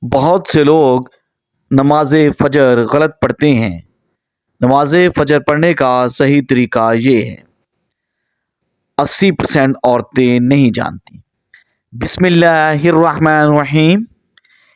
بہت سے لوگ نماز فجر غلط پڑھتے ہیں۔ نماز فجر پڑھنے کا صحیح طریقہ یہ ہے۔ 80% عورتیں نہیں جانتی۔ بسم اللہ الرحمن الرحیم۔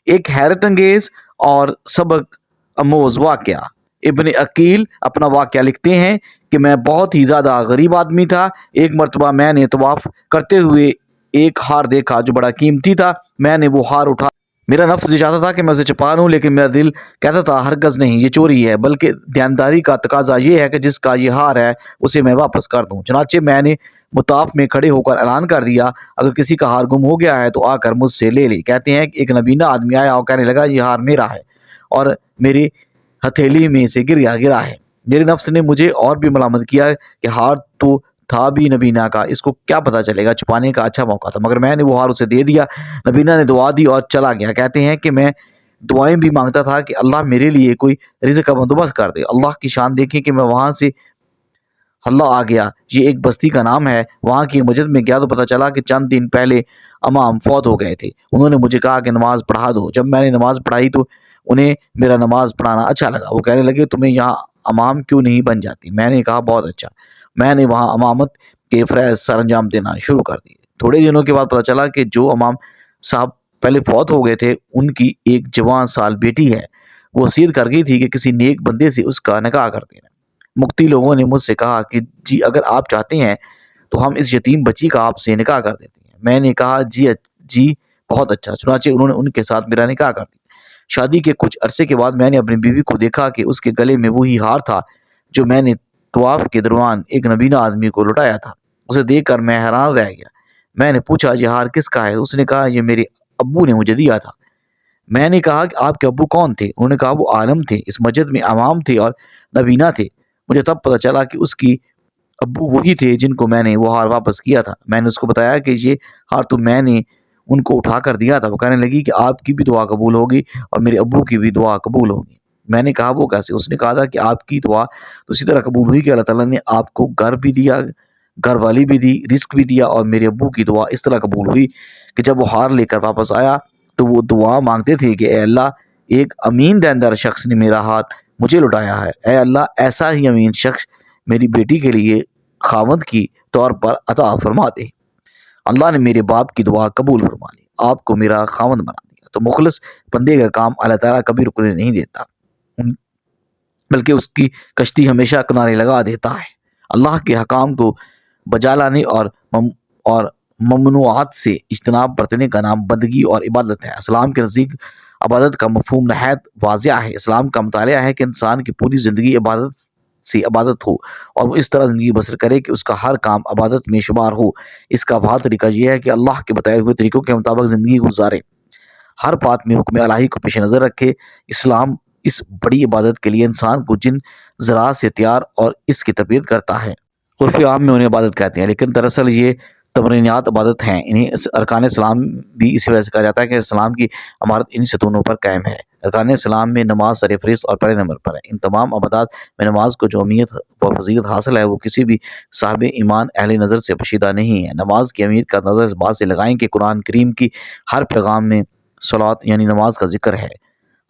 ایک حیرت انگیز اور سبق آموز واقعہ۔ ابن عقیل اپنا واقعہ لکھتے ہیں کہ میں بہت ہی زیادہ غریب آدمی تھا۔ ایک مرتبہ میں نے طواف کرتے ہوئے ایک ہار دیکھا جو بڑا قیمتی تھا۔ میں نے وہ ہار اٹھا، میرا نفس یہ چاہتا تھا کہ میں اسے چھپا لوں، لیکن میرا دل کہتا تھا ہرگز نہیں، یہ چوری ہے، بلکہ دیانتداری کا تقاضا یہ ہے کہ جس کا یہ ہار ہے اسے میں واپس کر دوں۔ چنانچہ میں نے مطاف میں کھڑے ہو کر اعلان کر دیا، اگر کسی کا ہار گم ہو گیا ہے تو آ کر مجھ سے لے لے۔ کہتے ہیں کہ ایک نبینا آدمی آیا اور کہنے لگا یہ ہار میرا ہے اور میری ہتھیلی میں سے گرا ہے۔ میرے نفس نے مجھے اور بھی ملامت کیا کہ ہار تو تھا بھی نبینا کا، اس کو کیا پتا چلے گا، چھپانے کا اچھا موقع تھا، مگر میں نے وہ ہار اسے دے دیا۔ نبینا نے دعا دی اور چلا گیا۔ کہتے ہیں کہ میں دعائیں بھی مانگتا تھا کہ اللہ میرے لیے کوئی رزق کا بندوبست کر دے۔ اللہ کی شان دیکھیں کہ میں وہاں سے اللہ آ گیا، یہ ایک بستی کا نام ہے، وہاں کی مسجد میں گیا تو پتہ چلا کہ چند دن پہلے امام فوت ہو گئے تھے۔ انہوں نے مجھے کہا کہ نماز پڑھا دو۔ جب میں نے نماز پڑھائی تو انہیں میرا نماز پڑھانا اچھا لگا۔ وہ کہنے لگے تمہیں یہاں امام کیوں نہیں بن جاتی؟ میں نے کہا بہت اچھا۔ میں نے وہاں امامت کے فرائض سر انجام دینا شروع کر دیے۔ تھوڑے دنوں کے بعد پتہ چلا کہ جو امام صاحب پہلے فوت ہو گئے تھے ان کی ایک جوان سال بیٹی ہے، وہ وصیت کر گئی تھی کہ کسی نیک بندے سے اس کا نکاح کر دینا۔ مکتی لوگوں نے مجھ سے کہا کہ جی اگر آپ چاہتے ہیں تو ہم اس یتیم بچی کا آپ سے نکاح کر دیتے ہیں۔ میں نے کہا جی بہت اچھا۔ چنانچہ انہوں نے ان کے ساتھ میرا نکاح کر دیا۔ شادی کے کچھ عرصے کے بعد میں نے اپنی بیوی کو دیکھا کہ اس کے گلے میں وہی ہار تھا جو میں نے طواف کے دوران ایک نبینا آدمی کو لٹایا تھا۔ اسے دیکھ کر میں حیران رہ گیا۔ میں نے پوچھا یہ ہار کس کا ہے؟ اس نے کہا یہ میرے ابو نے مجھے دیا تھا۔ میں نے کہا کہ آپ کے ابو کون تھے؟ انہوں نے کہا وہ عالم تھے، اس مسجد میں امام تھے اور نبینا تھے۔ مجھے تب پتہ چلا کہ اس کی ابو وہی تھے جن کو میں نے وہ ہار واپس کیا تھا۔ میں نے اس کو بتایا کہ یہ ہار تو میں نے ان کو اٹھا کر دیا تھا۔ وہ کہنے لگی کہ آپ کی بھی دعا قبول ہوگی اور میرے ابو کی بھی دعا قبول ہوگی۔ میں نے کہا وہ کیسے؟ اس نے کہا تھا کہ آپ کی دعا تو اسی طرح قبول ہوئی کہ اللہ تعالیٰ نے آپ کو گھر بھی دیا، گھر والی بھی دی، رزق بھی دیا، اور میرے ابو کی دعا اس طرح قبول ہوئی کہ جب وہ ہار لے کر واپس آیا تو وہ دعا مانگتے تھے کہ اے اللہ ایک امین دیندار شخص نے میرا ہار مجھے لٹایا ہے، اے اللہ ایسا ہی امین شخص میری بیٹی کے لیے خاوند کی طور پر عطا فرما دے۔ اللہ نے میرے باپ کی دعا قبول فرما لی، آپ کو میرا خاوند بنا دیا۔ تو مخلص بندے کا کام اللہ تعالیٰ کبھی رکنے نہیں دیتا، بلکہ اس کی کشتی ہمیشہ کنارے لگا دیتا ہے۔ اللہ کے حکام کو بجا لانے اور ممنوعات سے اجتناب برتنے کا نام بندگی اور عبادت ہے۔ اسلام کے نزدیک عبادت کا مفہوم نہایت واضح ہے۔ اسلام کا مطالعہ ہے کہ انسان کی پوری زندگی عبادت سے عبادت ہو اور وہ اس طرح زندگی بسر کرے کہ اس کا ہر کام عبادت میں شمار ہو۔ اس کا واحد طریقہ یہ ہے کہ اللہ کے بتائے ہوئے طریقوں کے مطابق زندگی گزارے، ہر بات میں حکم الہی کو پیش نظر رکھے۔ اسلام اس بڑی عبادت کے لیے انسان کو جن ذرات سے تیار اور اس کی تربیت کرتا ہے، عرف عام میں انہیں عبادت کہتے ہیں، لیکن دراصل یہ تمرینات عبادت ہیں۔ انہیں ارکان اسلام بھی اسی وجہ سے کہا جاتا ہے کہ اسلام کی عمارت ان ستونوں پر قائم ہے۔ ارکان اسلام میں نماز سرفہرست اور پہلے نمبر پر ہے۔ ان تمام عبادات میں نماز کو جو اہمیت و فضیلت حاصل ہے وہ کسی بھی صاحب ایمان اہل نظر سے پوشیدہ نہیں ہے۔ نماز کی اہمیت کا اندازہ اس بات سے لگائیں کہ قرآن کریم کی ہر پیغام میں صلاۃ یعنی نماز کا ذکر ہے،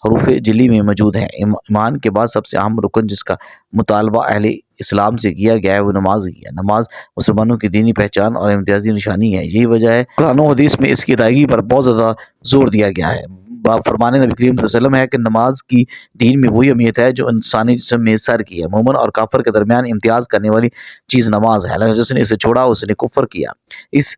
حروف جلی میں موجود ہے۔ ایمان کے بعد سب سے اہم رکن جس کا مطالبہ اہل اسلام سے کیا گیا ہے وہ نماز ہی ہے۔ نماز مسلمانوں کی دینی پہچان اور امتیازی نشانی ہے۔ یہی وجہ ہے قرآن و حدیث میں اس کی ادائیگی پر بہت زیادہ زور دیا گیا ہے۔ فرمان نبی کریم صلی اللہ علیہ وسلم ہے کہ نماز کی دین میں وہی اہمیت ہے جو انسانی جسم میں سر کی ہے۔ مومن اور کافر کے درمیان امتیاز کرنے والی چیز نماز ہے، جس نے اسے چھوڑا اس نے کفر کیا۔ اس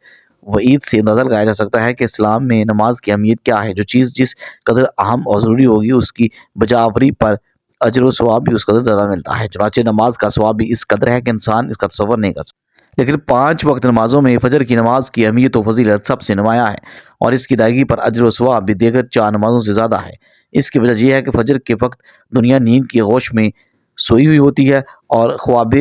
وعید سے اندازہ لگایا جا سکتا ہے کہ اسلام میں نماز کی اہمیت کیا ہے۔ جو چیز جس قدر اہم اور ضروری ہوگی اس کی بجاوری پر اجر و ثواب بھی اس قدر زیادہ ملتا ہے۔ چنانچہ نماز کا ثواب بھی اس قدر ہے کہ انسان اس کا تصور نہیں کر سکتا۔ لیکن 5 وقت نمازوں میں فجر کی نماز کی اہمیت و فضیلت سب سے نمایاں ہے اور اس کی ادائیگی پر اجر و ثواب بھی دیگر 4 نمازوں سے زیادہ ہے۔ اس کی وجہ یہ ہے کہ فجر کے وقت دنیا نیند کی غوش میں سوئی ہوئی ہوتی ہے اور خواب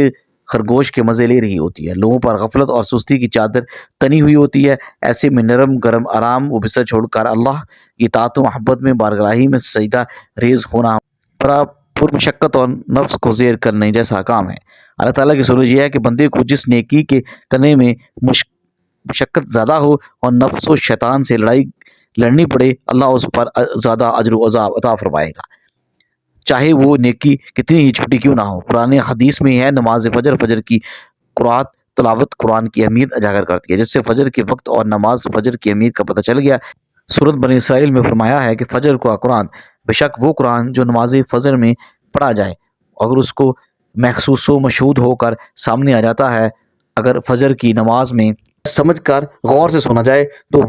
خرگوش کے مزے لے رہی ہوتی ہے۔ لوگوں پر غفلت اور سستی کی چادر تنی ہوئی ہوتی ہے۔ ایسے میں نرم گرم آرام و بستر چھوڑ کر اللہ کی اطاعت و محبت میں بارگاہی میں سجدہ ریز ہونا بڑا پرمشقت اور نفس کو زیر کرنے جیسا کام ہے۔ اللہ تعالیٰ کی سوچ یہ ہے کہ بندے کو جس نیکی کے کرنے میں مشقت زیادہ ہو اور نفس و شیطان سے لڑائی لڑنی پڑے اللہ اس پر زیادہ اجر و عذاب عطا فرمائے گا، چاہے وہ نیکی کتنی ہی چھوٹی کیوں نہ ہو۔ قرآن حدیث میں ہے نماز فجر کی قرآن تلاوت قرآن کی اہمیت اجاگر کرتی ہے، جس سے فجر کے وقت اور نماز فجر کی اہمیت کا پتہ چل گیا۔ سورۃ بنی اسرائیل میں فرمایا ہے کہ فجر کا قرآن، بے شک وہ قرآن جو نماز فجر میں پڑھا جائے، اگر اس کو محسوس و مشہود ہو کر سامنے آ جاتا ہے، اگر فجر کی نماز میں سمجھ کر غور سے سنا جائے تو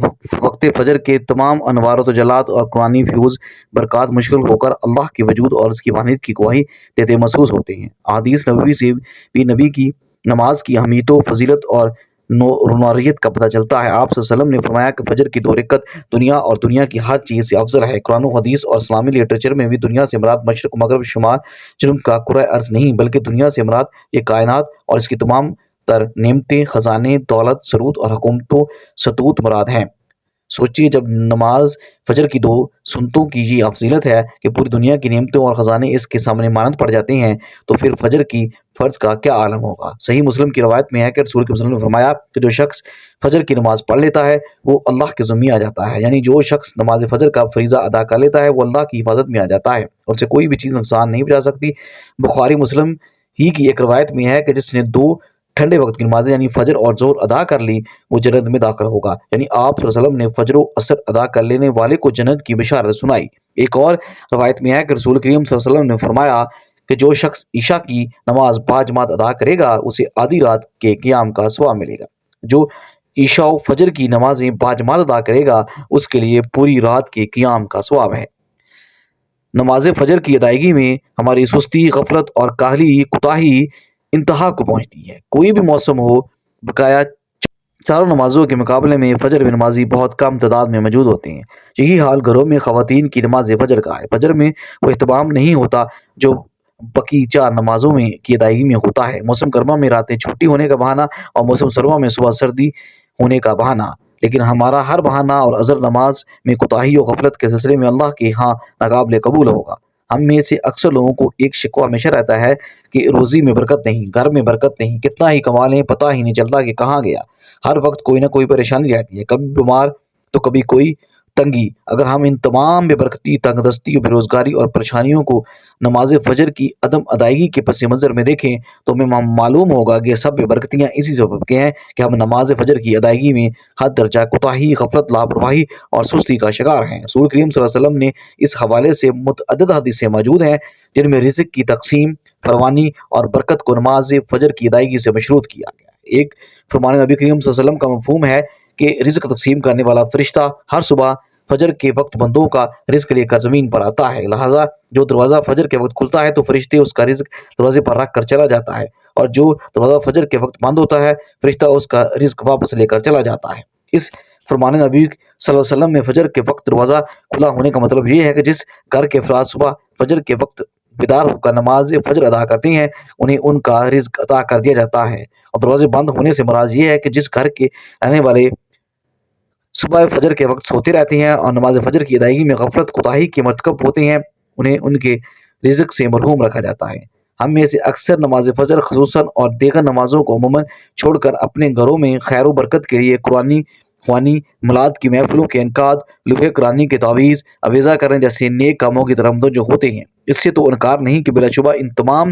وقت فجر کے تمام انوار و تجلات اور قرآنی فیوز برکات مشغل ہو کر اللہ کے وجود اور اس کی وحدانیت کی گواہی دیتے محسوس ہوتے ہیں۔ احادیث نبوی سے بھی نبی کی نماز کی اہمیت و فضیلت اور نوریت کا پتہ چلتا ہے۔ آپ صلی اللہ علیہ وسلم نے فرمایا کہ فجر کی 2 رکعت دنیا اور دنیا کی ہر چیز سے افضل ہے۔ قرآن و حدیث اور اسلامی لٹریچر میں بھی دنیا سے مراد مشرق مغرب شمال جنوب کا کرۂ ارض نہیں، بلکہ دنیا سے مراد یہ کائنات اور اس کی تمام تر نعمتیں، خزانے، دولت، ثروت اور حکومتوں ستوت مراد ہیں۔ سوچیے، جب نماز فجر کی 2 سنتوں کی یہ فضیلت ہے کہ پوری دنیا کی نعمتوں اور خزانے اس کے سامنے مانند پڑ جاتے ہیں، تو پھر فجر کی فرض کا کیا عالم ہوگا۔ صحیح مسلم کی روایت میں ہے کہ رسول کے وسلم نے فرمایا کہ جو شخص فجر کی نماز پڑھ لیتا ہے وہ اللہ کے ذمہ آ جاتا ہے، یعنی جو شخص نماز فجر کا فریضہ ادا کر لیتا ہے وہ اللہ کی حفاظت میں آ جاتا ہے اور اسے کوئی بھی چیز نقصان نہیں پہنچا سکتی۔ بخاری مسلم ہی کی ایک روایت میں ہے کہ جس نے 2 ٹھنڈے وقت کی نمازیں یعنی فجر اور ظہر ادا کر لی وہ جنت میں داخل ہوگا، یعنی آپ صلی اللہ علیہ وسلم نے فجر و عصر ادا کر لینے والے کو جنت کی بشارت سنائی۔ ایک اور روایت میں ہے کہ رسول کریم صلی اللہ علیہ وسلم نے فرمایا کہ جو شخص عشاء کی نماز باجماعت ادا کرے گا اسے آدھی رات کے قیام کا ثواب ملے گا۔ جو عشاء و فجر کی نمازیں باجماعت ادا کرے گا اس کے لیے پوری رات کے قیام کا ثواب ہے۔ نماز فجر کی ادائیگی میں ہماری سستی، غفلت اور کاہلی کوتاہی انتہا کو پہنچتی ہے۔ کوئی بھی موسم ہو، بقایا چاروں نمازوں کے مقابلے میں فجر میں نمازی بہت کم تعداد میں موجود ہوتے ہیں۔ یہی حال گھروں میں خواتین کی نماز فجر کا ہے۔ فجر میں وہ اہتمام نہیں ہوتا جو باقی 4 نمازوں میں کی ادائیگی میں ہوتا ہے۔ موسم گرما میں راتیں چھوٹی ہونے کا بہانہ اور موسم سرما میں صبح سردی ہونے کا بہانہ، لیکن ہمارا ہر بہانہ اور عذر نماز میں کوتاہی و غفلت کے سلسلے میں اللہ کے ہاں ناقابل قبول ہوگا۔ ہم میں سے اکثر لوگوں کو ایک شکوہ ہمیشہ رہتا ہے کہ روزی میں برکت نہیں، گھر میں برکت نہیں، کتنا ہی کما لیں پتہ ہی نہیں چلتا کہ کہاں گیا۔ ہر وقت کوئی نہ کوئی پریشانی رہتی ہے، کبھی بیمار تو کبھی کوئی تنگی۔ اگر ہم ان تمام بے برکتی، تنگ دستی، بے روزگاری اور پریشانیوں کو نماز فجر کی عدم ادائیگی کے پس منظر میں دیکھیں تو ہمیں معلوم ہوگا کہ سب بے برکتیاں اسی سبب کے ہیں کہ ہم نماز فجر کی ادائیگی میں حد درجہ کوتاہی، غفلت، لاپرواہی اور سستی کا شکار ہیں۔ رسول کریم صلی اللہ علیہ وسلم نے اس حوالے سے متعدد حدیثیں موجود ہیں جن میں رزق کی تقسیم، فراوانی اور برکت کو نماز فجر کی ادائیگی سے مشروط کیا گیا ہے۔ ایک فرمان نبی کریم صلی اللہ علیہ وسلم کا مفہوم ہے کہ رزق تقسیم کرنے والا فرشتہ ہر صبح فجر کے وقت بندوں کا رزق لے کر زمین پر آتا ہے، لہٰذا جو دروازہ فجر کے وقت کھلتا ہے تو فرشتے اس کا رزق دروازے پر رکھ کر چلا جاتا ہے، اور جو دروازہ فجر کے وقت بند ہوتا ہے فرشتہ اس کا رزق واپس لے کر چلا جاتا ہے۔ اس فرمان نبی صلی اللہ علیہ وسلم میں فجر کے وقت دروازہ کھلا ہونے کا مطلب یہ ہے کہ جس گھر کے افراد صبح فجر کے وقت بیدار ہو کر نماز فجر ادا کرتے ہیں انہیں ان کا رزق عطا کر دیا جاتا ہے، اور دروازے بند ہونے سے مراد یہ ہے کہ جس گھر کے رہنے والے صبح فجر کے وقت سوتے رہتے ہیں اور نماز فجر کی ادائیگی میں غفلت کوتاہی کے مرتکب ہوتے ہیں انہیں ان کے رزق سے محروم رکھا جاتا ہے۔ ہم میں سے اکثر نماز فجر خصوصاً اور دیگر نمازوں کو عموماً چھوڑ کر اپنے گھروں میں خیر و برکت کے لیے قرآنی خوانی، میلاد کی محفلوں کے انعقاد، لوحے قرآنی کے تعویذ، عویذہ کرنے جیسے نیک کاموں کی طرف متوجہ ہوتے ہیں۔ اس سے تو انکار نہیں کہ بلا شبہ ان تمام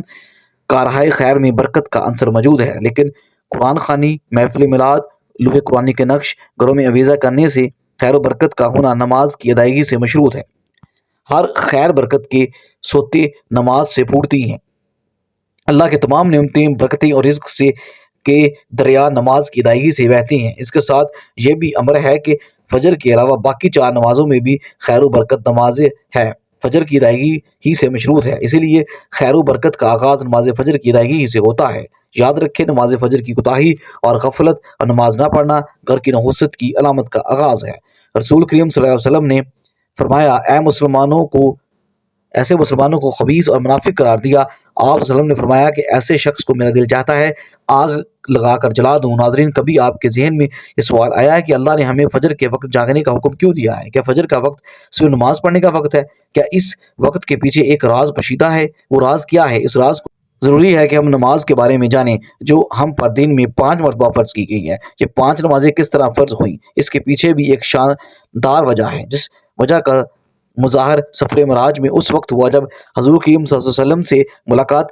کارہائے خیر میں برکت کا عنصر موجود ہے، لیکن قرآن خوانی، محفل میلاد، لوحے قرآنی کے نقش، گھروں میں عویذہ کرنے سے خیر و برکت کا ہونا نماز کی ادائیگی سے مشروط ہے۔ ہر خیر برکت کے سوتے نماز سے پھوٹتی ہیں۔ اللہ کے تمام نعمتیں، برکتیں اور رزق سے کے دریا نماز کی ادائیگی سے بہتے ہیں۔ اس کے ساتھ یہ بھی امر ہے کہ فجر کے علاوہ باقی 4 نمازوں میں بھی خیر و برکت نماز ہے، فجر کی ادائیگی ہی سے مشروط ہے، اسی لیے خیر و برکت کا آغاز نماز فجر کی ادائیگی ہی سے ہوتا ہے۔ یاد رکھیں، نماز فجر کی کوتاہی اور غفلت اور نماز نہ پڑھنا گھر کی نحوست کی علامت کا آغاز ہے۔ رسول کریم صلی اللہ علیہ وسلم نے فرمایا، ایسے مسلمانوں کو خبیث اور منافق قرار دیا۔ آپ صلی اللہ علیہ وسلم نے فرمایا کہ ایسے شخص کو میرا دل چاہتا ہے آگ لگا کر جلا دوں۔ ناظرین، کبھی آپ کے ذہن میں یہ سوال آیا ہے کہ اللہ نے ہمیں فجر کے وقت جاگنے کا حکم کیوں دیا ہے؟ کیا فجر کا وقت صرف نماز پڑھنے کا وقت ہے؟ کیا اس وقت کے پیچھے ایک راز پوشیدہ ہے؟ وہ راز کیا ہے؟ اس راز کو ضروری ہے کہ ہم نماز کے بارے میں جانیں جو ہم پر دن میں 5 مرتبہ فرض کی گئی ہے۔ یہ 5 نمازیں کس طرح فرض ہوئیں، اس کے پیچھے بھی ایک شاندار وجہ ہے، جس وجہ کا مظاہر سفر معراج میں اس وقت ہوا جب حضور کریم صلی اللہ علیہ وسلم سے ملاقات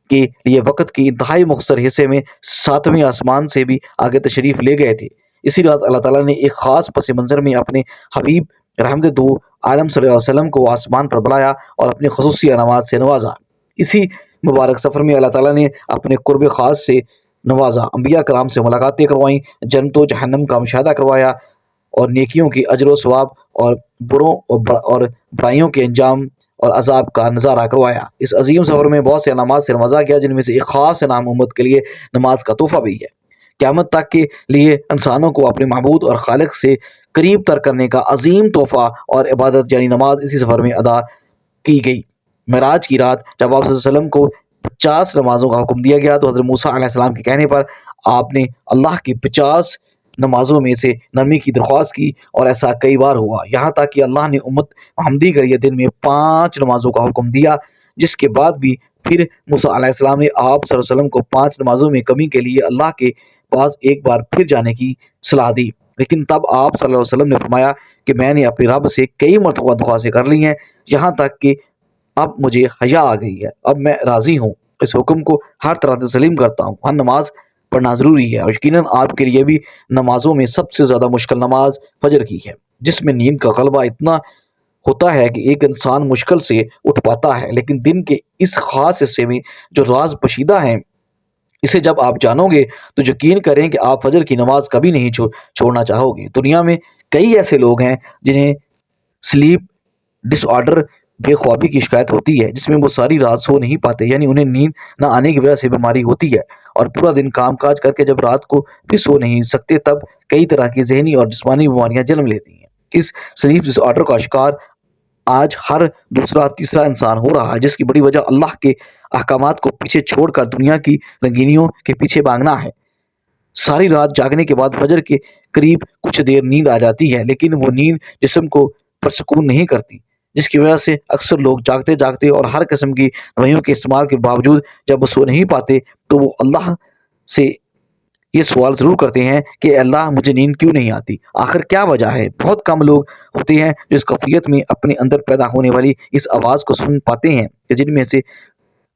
کے لیے وقت کی انتہائی مختصر حصے میں 7ویں آسمان سے بھی آگے تشریف لے گئے تھے۔ اسی رات اللہ تعالیٰ نے ایک خاص پس منظر میں اپنے حبیب رحمت دو عالم صلی اللہ علیہ وسلم کو آسمان پر بلایا اور اپنی خصوصی انعامات سے نوازا۔ اسی مبارک سفر میں اللہ تعالیٰ نے اپنے قرب خاص سے نوازا، انبیاء کرام سے ملاقاتیں کروائیں، جنت و جہنم کا مشاہدہ کروایا اور نیکیوں کی اجر و ثواب اور بروں اور برائیوں کے انجام اور عذاب کا نظارہ کروایا۔ اس عظیم سفر میں بہت سے انعامات سے نوازا گیا، جن میں سے ایک خاص انعام امت کے لیے نماز کا تحفہ بھی ہے۔ قیامت تک کے لیے انسانوں کو اپنے معبود اور خالق سے قریب تر کرنے کا عظیم تحفہ اور عبادت یعنی نماز اسی سفر میں ادا کی گئی۔ معراج کی رات جب آپ صلی اللہ علیہ وسلم کو 50 نمازوں کا حکم دیا گیا تو حضرت موسیٰ علیہ السلام کے کہنے پر آپ نے اللہ کی 50 نمازوں میں سے نرمی کی درخواست کی، اور ایسا کئی بار ہوا، یہاں تک کہ اللہ نے امت محمدی کے لیے دن میں 5 نمازوں کا حکم دیا، جس کے بعد بھی پھر موسیٰ علیہ السلام نے آپ صلی اللہ علیہ وسلم کو 5 نمازوں میں کمی کے لیے اللہ کے پاس ایک بار پھر جانے کی صلاح دی، لیکن تب آپ صلی اللہ علیہ وسلم نے فرمایا کہ میں نے اپنے رب سے کئی مرتبہ دعائیں کر لی ہیں، یہاں تک کہ اب مجھے حیا آ گئی ہے، اب میں راضی ہوں، اس حکم کو ہر طرح تسلیم کرتا ہوں۔ ہر نماز پڑھنا ضروری ہے، اور یقیناً آپ کے لیے بھی نمازوں میں سب سے زیادہ مشکل نماز فجر کی ہے، جس میں نیند کا غلبہ اتنا ہوتا ہے کہ ایک انسان مشکل سے اٹھ پاتا ہے، لیکن دن کے اس خاص حصے میں جو راز پوشیدہ ہیں، اسے جب آپ جانو گے تو یقین کریں کہ آپ فجر کی نماز کبھی نہیں چھوڑنا چاہو گے۔ دنیا میں کئی ایسے لوگ ہیں جنہیں سلیپ ڈس آرڈر بے خوابی کی شکایت ہوتی ہے، جس میں وہ ساری رات سو نہیں پاتے، یعنی انہیں نیند نہ آنے کی وجہ سے بیماری ہوتی ہے، اور پورا دن کام کاج کر کے جب رات کو بھی سو نہیں سکتے تب کئی طرح کی ذہنی اور جسمانی بیماریاں جنم لیتی ہیں۔ اس سلیپ ڈس آرڈر کا شکار آج ہر دوسرا تیسرا انسان ہو رہا ہے، جس کی بڑی وجہ اللہ کے احکامات کو پیچھے چھوڑ کر دنیا کی رنگینیوں کے پیچھے بھاگنا ہے۔ ساری رات جاگنے کے بعد فجر کے قریب کچھ دیر نیند آ جاتی ہے، لیکن وہ نیند جسم کو پرسکون نہیں کرتی، جس کی وجہ سے اکثر لوگ جاگتے جاگتے اور ہر قسم کی دوائیوں کے استعمال کے باوجود جب وہ سو نہیں پاتے تو وہ اللہ سے یہ سوال ضرور کرتے ہیں کہ اللہ مجھے نیند کیوں نہیں آتی، آخر کیا وجہ ہے؟ بہت کم لوگ ہوتے ہیں جو اس کیفیت میں اپنے اندر پیدا ہونے والی اس آواز کو سن پاتے ہیں، کہ جن میں سے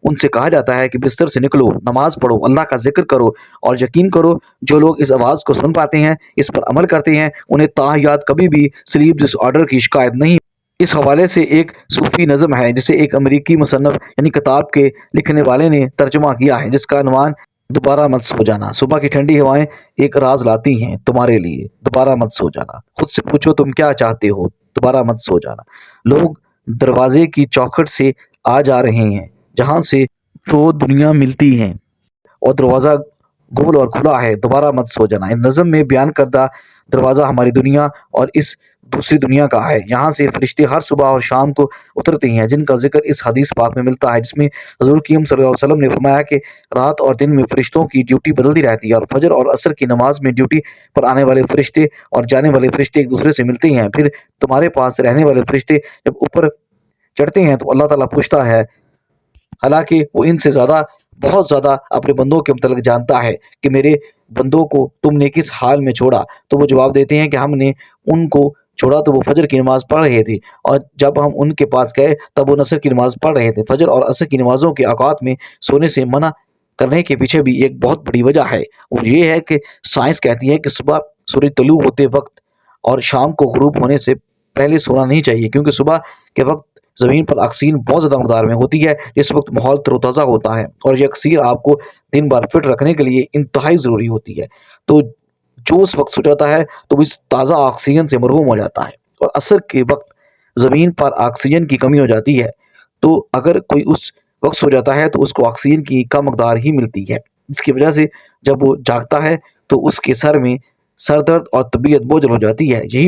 ان سے کہا جاتا ہے کہ بستر سے نکلو، نماز پڑھو، اللہ کا ذکر کرو، اور یقین کرو جو لوگ اس آواز کو سن پاتے ہیں، اس پر عمل کرتے ہیں، انہیں تاحیات کبھی بھی سلیپ ڈس آرڈر کی شکایت نہیں۔ اس حوالے سے ایک صوفی نظم ہے جسے ایک امریکی مصنف یعنی کتاب کے لکھنے والے نے ترجمہ کیا ہے، جس کا عنوان دوبارہ مت سو جانا۔ صبح کی ٹھنڈی ہوائیں ایک راز لاتی ہیں تمہارے لیے، دوبارہ مت سو جانا، خود سے پوچھو تم کیا چاہتے ہو، دوبارہ مت سو جانا۔ لوگ دروازے کی چوکھٹ سے آ جا رہے ہیں جہاں سے تو دنیا ملتی ہے، اور دروازہ گول اور کھلا ہے، دوبارہ مت سو جانا۔ ان نظم میں بیان کردہ دروازہ ہماری دنیا اور اس دوسری دنیا کا ہے، یہاں سے فرشتے ہر صبح اور شام کو اترتے ہیں، جن کا ذکر اس حدیث پاک میں ملتا ہے، جس میں حضور کریم صلی اللہ علیہ وسلم نے فرمایا کہ رات اور دن میں فرشتوں کی ڈیوٹی بدلتی رہتی ہے، اور فجر اور عصر کی نماز میں ڈیوٹی پر آنے والے فرشتے اور جانے والے فرشتے ایک دوسرے سے ملتے ہیں، پھر تمہارے پاس رہنے والے فرشتے جب اوپر چڑھتے ہیں تو اللہ تعالیٰ پوچھتا ہے، حالانکہ وہ ان سے بہت زیادہ اپنے بندوں کے متعلق جانتا ہے، کہ میرے بندوں کو تم نے کس حال میں چھوڑا؟ تو وہ جواب دیتے ہیں کہ ہم نے ان کو چھوڑا تو وہ فجر کی نماز پڑھ رہے تھے، اور جب ہم ان کے پاس گئے تب وہ عصر کی نماز پڑھ رہے تھے۔ فجر اور عصر کی نمازوں کے اوقات میں سونے سے منع کرنے کے پیچھے بھی ایک بہت بڑی وجہ ہے، وہ یہ ہے کہ سائنس کہتی ہے کہ صبح سورج طلوع ہوتے وقت اور شام کو غروب ہونے سے پہلے سونا نہیں چاہیے، کیونکہ صبح کے وقت زمین پر آکسیجن بہت زیادہ مقدار میں ہوتی ہے، جس وقت ماحول تر و تازہ ہوتا ہے، اور یہ اکسیر آپ کو دن بھر فٹ رکھنے کے لیے انتہائی ضروری ہوتی ہے۔ تو جو اس وقت سو جاتا ہے تو وہ اس تازہ آکسیجن سے محروم ہو جاتا ہے، اور عصر کے وقت زمین پر آکسیجن کی کمی ہو جاتی ہے، تو اگر کوئی اس وقت سو جاتا ہے تو اس کو آکسیجن کی کم مقدار ہی ملتی ہے، جس کی وجہ سے جب وہ جاگتا ہے تو اس کے سر میں سر درد اور طبیعت بوجھل ہو جاتی ہے۔ یہی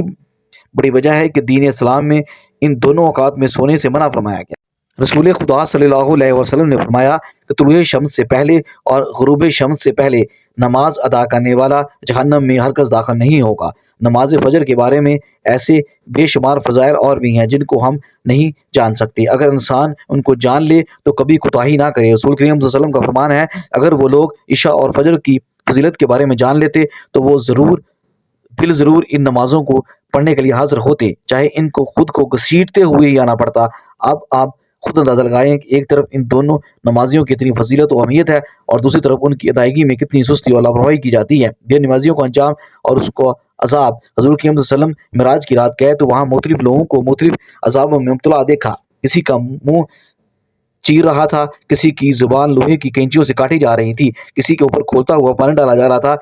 بڑی وجہ ہے کہ دین اسلام میں ان دونوں اوقات میں سونے سے منع فرمایا گیا۔ رسول خدا صلی اللہ علیہ وسلم نے فرمایا کہ طلوع شمس سے پہلے اور غروب شمس سے پہلے نماز ادا کرنے والا جہنم میں ہرگز داخل نہیں ہوگا۔ نماز فجر کے بارے میں ایسے بے شمار فضائل اور بھی ہیں جن کو ہم نہیں جان سکتے۔ اگر انسان ان کو جان لے تو کبھی کوتاہی نہ کرے۔ رسول کریم صلی اللہ علیہ وسلم کا فرمان ہے، اگر وہ لوگ عشاء اور فجر کی فضیلت کے بارے میں جان لیتے تو وہ ضرور ان نمازوں کو پڑھنے کے لیے حاضر ہوتے، چاہے ان کو خود کو گھسیٹتے ہوئے ہی آنا پڑتا۔ اب آپ خود اندازہ لگائیں کہ ایک طرف ان دونوں نمازیوں کی اتنی فضیلت و اہمیت ہے اور دوسری طرف ان کی ادائیگی میں کتنی سستی اور لاپرواہی کی جاتی ہے۔ بے نمازیوں کو انجام اور اس کو عذاب۔ حضور کریم صلی اللہ علیہ وسلم معراج کی رات گئے تو وہاں مختلف لوگوں کو مختلف عذابوں میں مبتلا دیکھا۔ کسی کا منہ چیر رہا تھا، کسی کی زبان لوہے کی کینچیوں سے کاٹی جا رہی تھی، کسی کے اوپر کھولتا ہوا پانی ڈالا جا رہا تھا،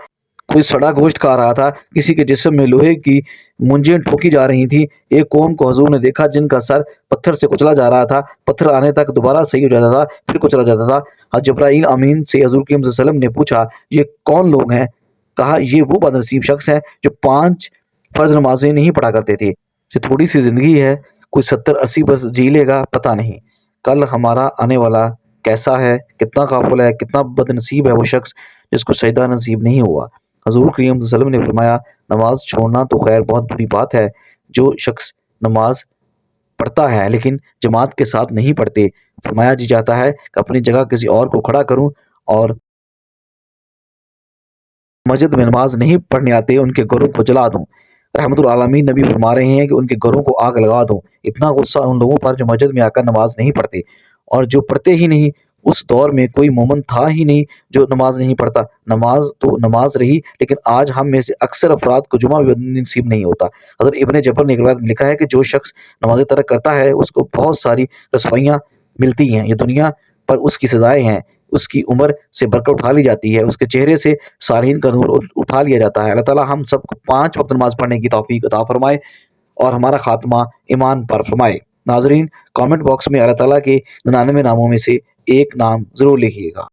کوئی سڑا گوشت کھا رہا تھا، کسی کے جسم میں لوہے کی منجیں ٹھوکی جا رہی تھیں۔ ایک قوم کو حضور نے دیکھا جن کا سر پتھر سے کچلا جا رہا تھا، پتھر آنے تک دوبارہ صحیح ہو جاتا تھا، پھر کچلا جاتا تھا۔ حضرت جبرائیل امین سے حضور کریم صلی اللہ علیہ وسلم نے پوچھا، یہ کون لوگ ہیں؟ کہا، یہ وہ بد نصیب شخص ہیں جو 5 فرض نمازیں نہیں پڑھا کرتے تھے۔ یہ تھوڑی سی زندگی ہے، کوئی 70-80 برس جی لے گا پتہ نہیں، کل ہمارا آنے والا کیسا ہے، کتنا غافل ہے، کتنا بد نصیب ہے وہ شخص جس کو سجدہ نصیب نہیں ہوا۔ حضور کریم صلی اللہ علیہ وسلم نے فرمایا، نماز چھوڑنا تو خیر بہت بری بات ہے۔ جو شخص نماز پڑھتا ہے لیکن جماعت کے ساتھ نہیں پڑھتے، فرمایا جی جاتا ہے کہ اپنی جگہ کسی اور کو کھڑا کروں اور مسجد میں نماز نہیں پڑھنے آتے ان کے گھروں کو جلا دوں۔ رحمت العالمین نبی فرما رہے ہیں کہ ان کے گھروں کو آگ لگا دوں۔ اتنا غصہ ان لوگوں پر جو مسجد میں آ کر نماز نہیں پڑھتے، اور جو پڑھتے ہی نہیں۔ اس دور میں کوئی مومن تھا ہی نہیں جو نماز نہیں پڑھتا۔ نماز تو نماز رہی، لیکن آج ہم میں سے اکثر افراد کو جمعہ بھی نصیب نہیں ہوتا۔ حضرت ابن جبر نے ایک روایت میں لکھا ہے کہ جو شخص نماز ترک کرتا ہے اس کو بہت ساری رسوائیاں ملتی ہیں، یہ دنیا پر اس کی سزائیں ہیں۔ اس کی عمر سے برکت اٹھا لی جاتی ہے، اس کے چہرے سے صالحین کا نور اٹھا لیا جاتا ہے۔ اللہ تعالی ہم سب کو 5 وقت نماز پڑھنے کی توفیق عطا فرمائے اور ہمارا خاتمہ ایمان پر فرمائے۔ ناظرین، کامنٹ باکس میں اللہ تعالیٰ کے 99 ناموں میں سے ایک نام ضرور لکھیے گا۔